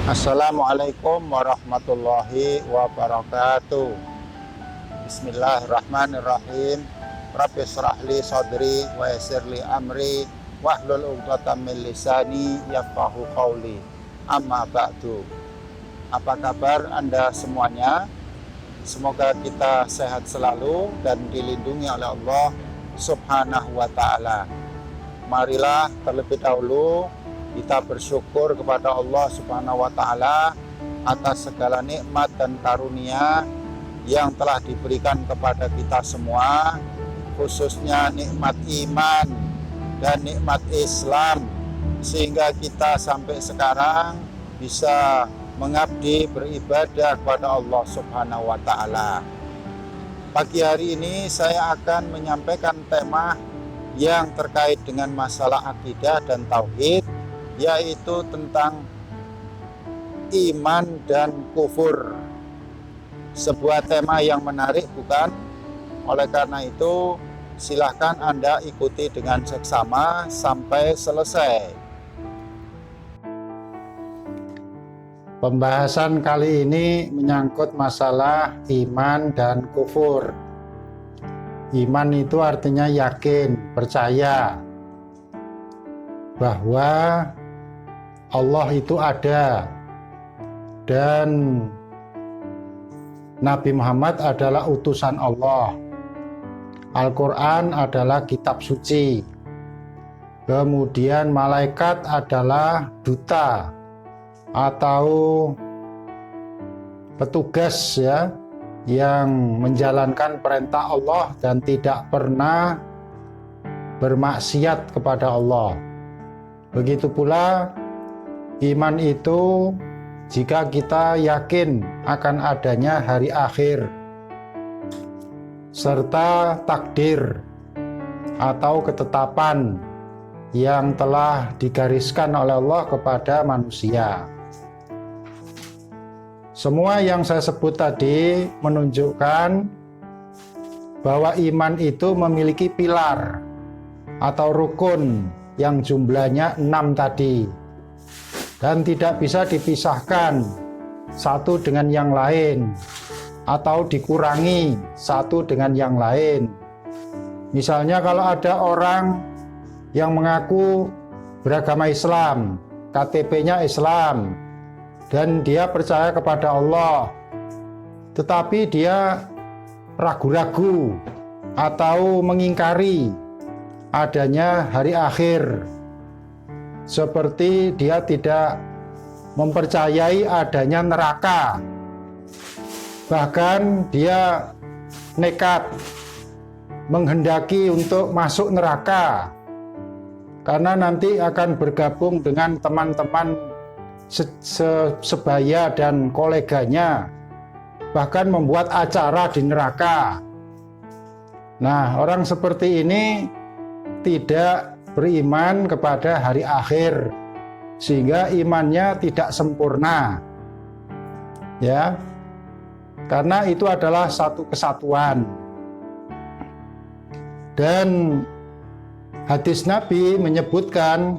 Assalamualaikum warahmatullahi wabarakatuh. Bismillahirrahmanirrahim. Rabbi shrah li sadri wa yassir li amri wahlul 'uqdatam min lisani yafqahu qawli. Amma ba'du. Apa kabar Anda semuanya? Semoga kita sehat selalu dan dilindungi oleh Allah Subhanahu wa taala. Marilah terlebih dahulu kita bersyukur kepada Allah Subhanahu wa taala atas segala nikmat dan karunia yang telah diberikan kepada kita semua, khususnya nikmat iman dan nikmat Islam, sehingga kita sampai sekarang bisa mengabdi beribadah kepada Allah Subhanahu wa taala. Pagi hari ini saya akan menyampaikan tema yang terkait dengan masalah akidah dan tauhid, yaitu tentang iman dan kufur. Sebuah tema yang menarik, bukan? Oleh karena itu, silahkan Anda ikuti dengan seksama sampai selesai. Pembahasan kali ini menyangkut masalah iman dan kufur. Iman itu artinya yakin, percaya bahwa Allah itu ada dan Nabi Muhammad adalah utusan Allah. Al-Quran adalah kitab suci. Kemudian malaikat adalah duta atau petugas ya, yang menjalankan perintah Allah dan tidak pernah bermaksiat kepada Allah. Begitu pula iman itu jika kita yakin akan adanya hari akhir serta takdir atau ketetapan yang telah digariskan oleh Allah kepada manusia. Semua yang saya sebut tadi menunjukkan bahwa iman itu memiliki pilar atau rukun yang jumlahnya 6 tadi, dan tidak bisa dipisahkan satu dengan yang lain atau dikurangi satu dengan yang lain. Misalnya kalau ada orang yang mengaku beragama Islam, KTP-nya Islam, dan dia percaya kepada Allah, tetapi dia ragu-ragu atau mengingkari adanya hari akhir, seperti dia tidak mempercayai adanya neraka, bahkan dia nekat menghendaki untuk masuk neraka karena nanti akan bergabung dengan teman-teman sebaya dan koleganya, bahkan membuat acara di neraka. Nah, orang seperti ini tidak beriman kepada hari akhir, sehingga imannya tidak sempurna ya, karena itu adalah satu kesatuan. Dan hadis Nabi menyebutkan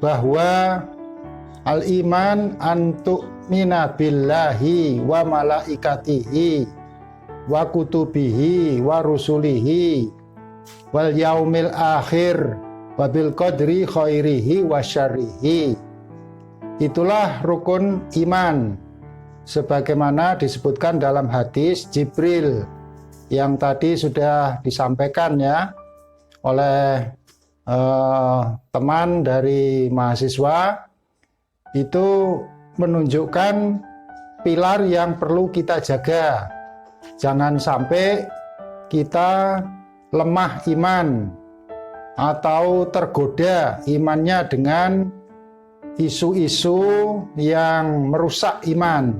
bahwa al-iman antu'mina billahi wa malaikatihi wa kutubihi wa rusulihi wal yaumil akhir wa bil qadri khairihi wa syarrihi. Itulah rukun iman sebagaimana disebutkan dalam hadis Jibril yang tadi sudah disampaikan ya oleh teman dari mahasiswa. Itu menunjukkan pilar yang perlu kita jaga. Jangan sampai kita lemah iman atau tergoda imannya dengan isu-isu yang merusak iman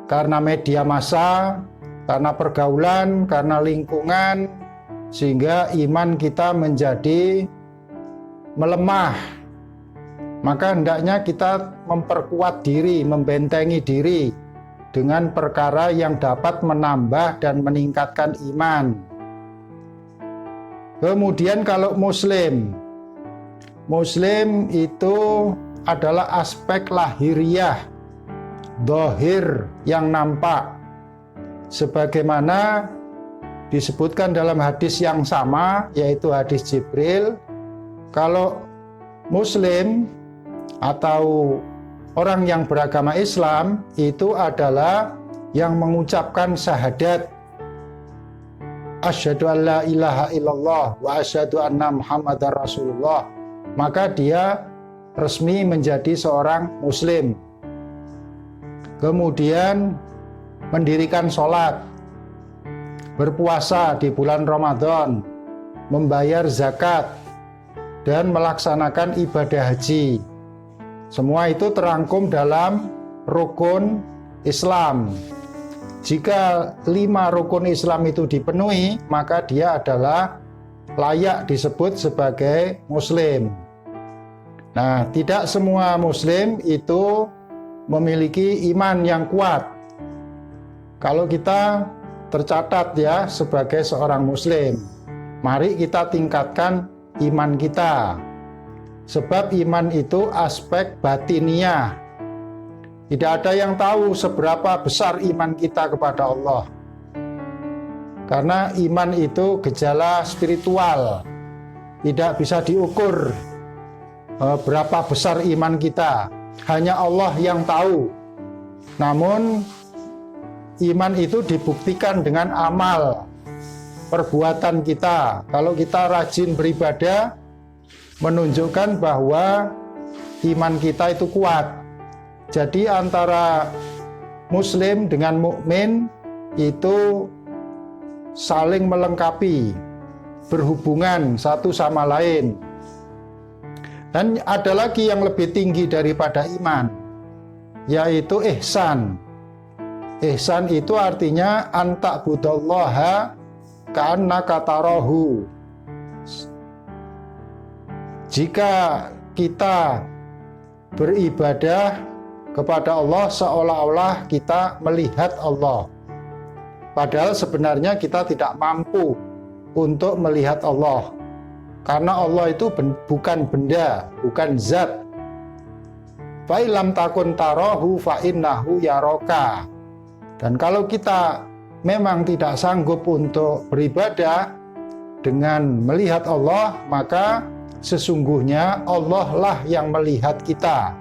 karena media massa, karena pergaulan, karena lingkungan, sehingga iman kita menjadi melemah. Maka hendaknya kita memperkuat diri, membentengi diri dengan perkara yang dapat menambah dan meningkatkan iman. Kemudian kalau Muslim itu adalah aspek lahiriah, dohir yang nampak. Sebagaimana disebutkan dalam hadis yang sama, yaitu hadis Jibril, kalau Muslim atau orang yang beragama Islam itu adalah yang mengucapkan syahadat asyhadu an la ilaha illallah wa asyhadu anna muhammadar rasulullah, maka dia resmi menjadi seorang Muslim. Kemudian mendirikan sholat, berpuasa di bulan Ramadan, membayar zakat, dan melaksanakan ibadah haji. Semua itu terangkum dalam rukun Islam. Jika 5 rukun Islam itu dipenuhi, maka dia adalah layak disebut sebagai Muslim. Nah, tidak semua Muslim itu memiliki iman yang kuat. Kalau kita tercatat ya sebagai seorang Muslim, mari kita tingkatkan iman kita. Sebab iman itu aspek batiniah. Tidak ada yang tahu seberapa besar iman kita kepada Allah. Karena iman itu gejala spiritual. Tidak bisa diukur berapa besar iman kita. Hanya Allah yang tahu. Namun iman itu dibuktikan dengan amal, perbuatan kita. Kalau kita rajin beribadah, menunjukkan bahwa iman kita itu kuat. Jadi antara Muslim dengan mukmin itu saling melengkapi, berhubungan satu sama lain. Dan ada lagi yang lebih tinggi daripada iman, yaitu ihsan. Ihsan itu artinya anta'budallaha ka'annaka tarahu. Jika kita beribadah kepada Allah seolah-olah kita melihat Allah. Padahal sebenarnya kita tidak mampu untuk melihat Allah. Karena Allah itu bukan benda, bukan zat. Fa illam takun tarahu fa innahu yaraka. Dan kalau kita memang tidak sanggup untuk beribadah dengan melihat Allah, maka sesungguhnya Allah lah yang melihat kita.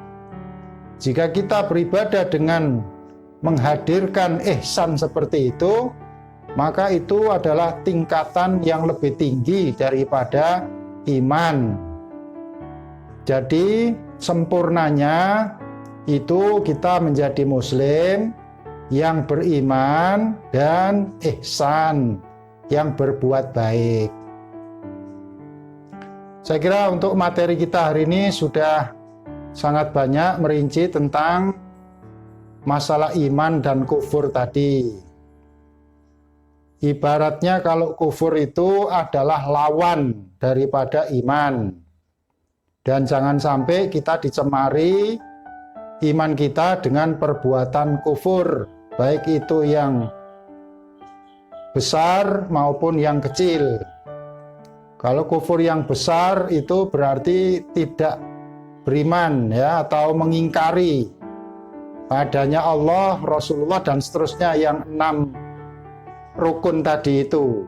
Jika kita beribadah dengan menghadirkan ihsan seperti itu, maka itu adalah tingkatan yang lebih tinggi daripada iman. Jadi sempurnanya itu kita menjadi Muslim yang beriman dan ihsan, yang berbuat baik. Saya kira untuk materi kita hari ini sudah sangat banyak merinci tentang masalah iman dan kufur tadi. Ibaratnya kalau kufur itu adalah lawan daripada iman. Dan jangan sampai kita dicemari iman kita dengan perbuatan kufur, baik itu yang besar maupun yang kecil. Kalau kufur yang besar itu berarti tidak beriman ya, atau mengingkari adanya Allah, Rasulullah dan seterusnya yang 6 rukun tadi itu.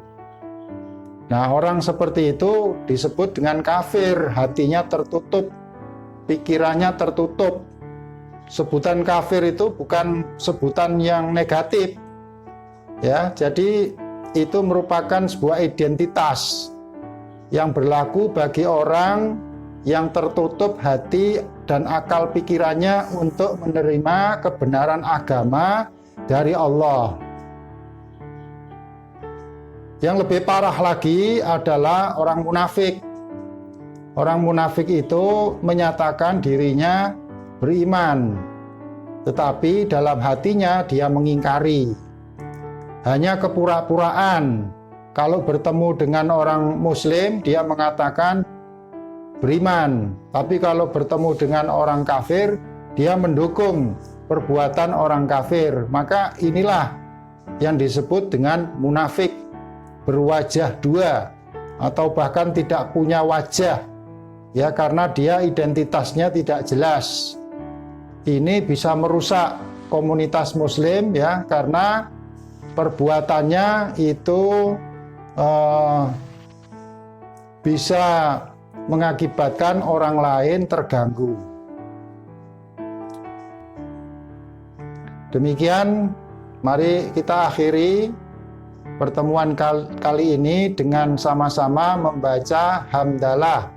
Nah, orang seperti itu disebut dengan kafir, hatinya tertutup, pikirannya tertutup. Sebutan kafir itu bukan sebutan yang negatif. Ya, jadi itu merupakan sebuah identitas yang berlaku bagi orang yang tertutup hati dan akal pikirannya untuk menerima kebenaran agama dari Allah. Yang lebih parah lagi adalah orang munafik. Orang munafik itu menyatakan dirinya beriman, tetapi dalam hatinya dia mengingkari. Hanya kepura-puraan. Kalau bertemu dengan orang Muslim, dia mengatakan beriman. Tapi kalau bertemu dengan orang kafir, dia mendukung perbuatan orang kafir. Maka inilah yang disebut dengan munafik. Berwajah dua, atau bahkan tidak punya wajah. ya, karena dia identitasnya tidak jelas. Ini bisa merusak komunitas muslim ya, karena perbuatannya itu bisa mengakibatkan orang lain terganggu. Demikian, mari kita akhiri pertemuan kali ini dengan sama-sama membaca hamdalah.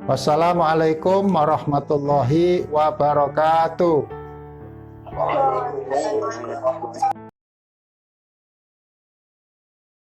Wassalamualaikum warahmatullahi wabarakatuh.